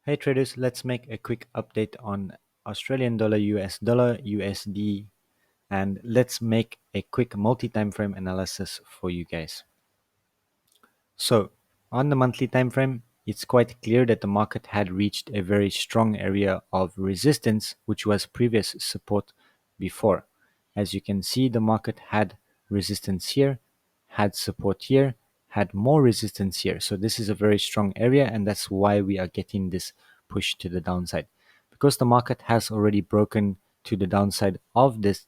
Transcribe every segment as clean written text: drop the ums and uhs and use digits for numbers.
Hey traders, let's make a quick update on Australian dollar, US dollar, USD, and let's make a quick multi-time frame analysis for you guys. So, on the monthly time frame, it's quite clear that the market had reached a very strong area of resistance, which was previous support before. As you can see, the market had resistance here, had support here, had more resistance here. So this is a very strong area, and that's why we are getting this push to the downside. Because the market has already broken to the downside of this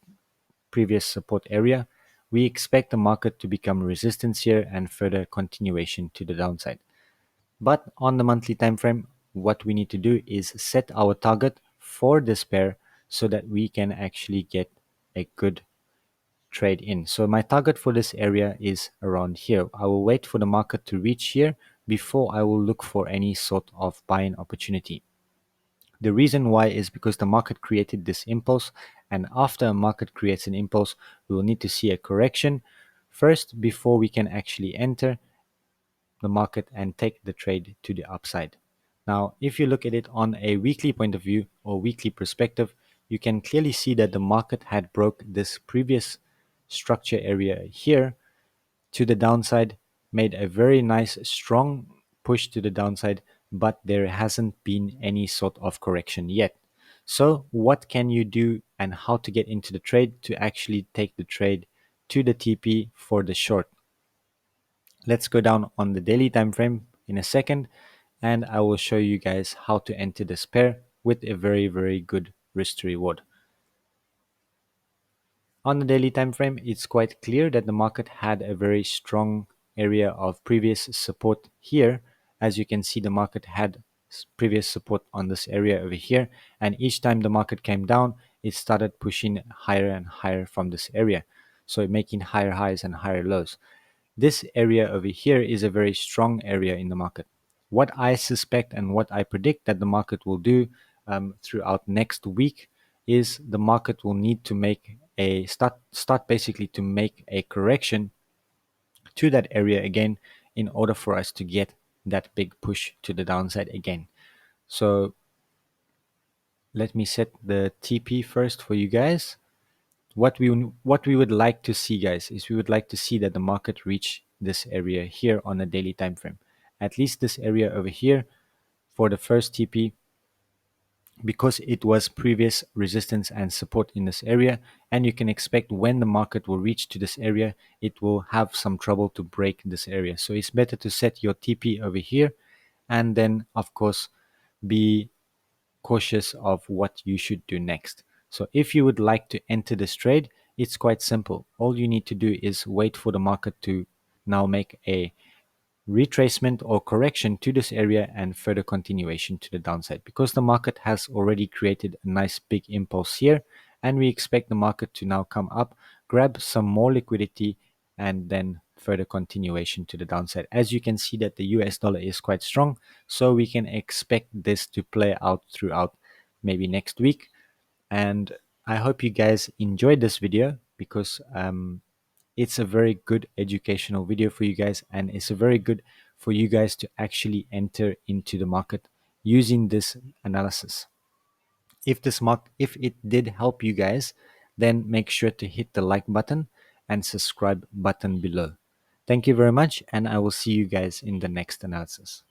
previous support area, we expect the market to become resistance here and further continuation to the downside. But on the monthly time frame, what we need to do is set our target for this pair so that we can actually get a good trade in. So my target for this area is around here. I will wait for the market to reach here before I will look for any sort of buying opportunity. The reason why is because the market created this impulse, and after a market creates an impulse, we will need to see a correction first before we can actually enter the market and take the trade to the upside. Now, if you look at it on a weekly point of view or weekly perspective, you can clearly see that the market had broke this previous structure area here to the downside, made a very nice strong push to the downside, but there hasn't been any sort of correction yet. So what can you do and how to get into the trade to actually take the trade to the TP for the short? Let's go down on the daily time frame in a second, and I will show you guys how to enter this pair with a very good risk to reward. On the daily time frame, it's quite clear that the market had a very strong area of previous support here. As you can see, the market had previous support on this area over here, and each time the market came down, it started pushing higher and higher from this area, so making higher highs and higher lows. This area over here is a very strong area in the market. What I suspect and what I predict that the market will do throughout next week is the market will need to make a start basically to make a correction to that area again in order for us to get that big push to the downside again. So let me set the TP first for you guys. What we would like to see, guys, is we would like to see that the market reach this area here on a daily time frame, at least this area over here for the first TP, because it was previous resistance and support in this area, and you can expect when the market will reach to this area, it will have some trouble to break this area. So it's better to set your TP over here, and then of course be cautious of what you should do next. So if you would like to enter this trade, it's quite simple. All you need to do is wait for the market to now make a retracement or correction to this area and further continuation to the downside, because the market has already created a nice big impulse here, and we expect the market to now come up, grab some more liquidity, and then further continuation to the downside. As you can see that the US dollar is quite strong, so we can expect this to play out throughout maybe next week. And I hope you guys enjoyed this video, because it's a very good educational video for you guys, and it's a very good for you guys to actually enter into the market using this analysis. If it did help you guys, then make sure to hit the like button and subscribe button below. Thank you very much, and I will see you guys in the next analysis.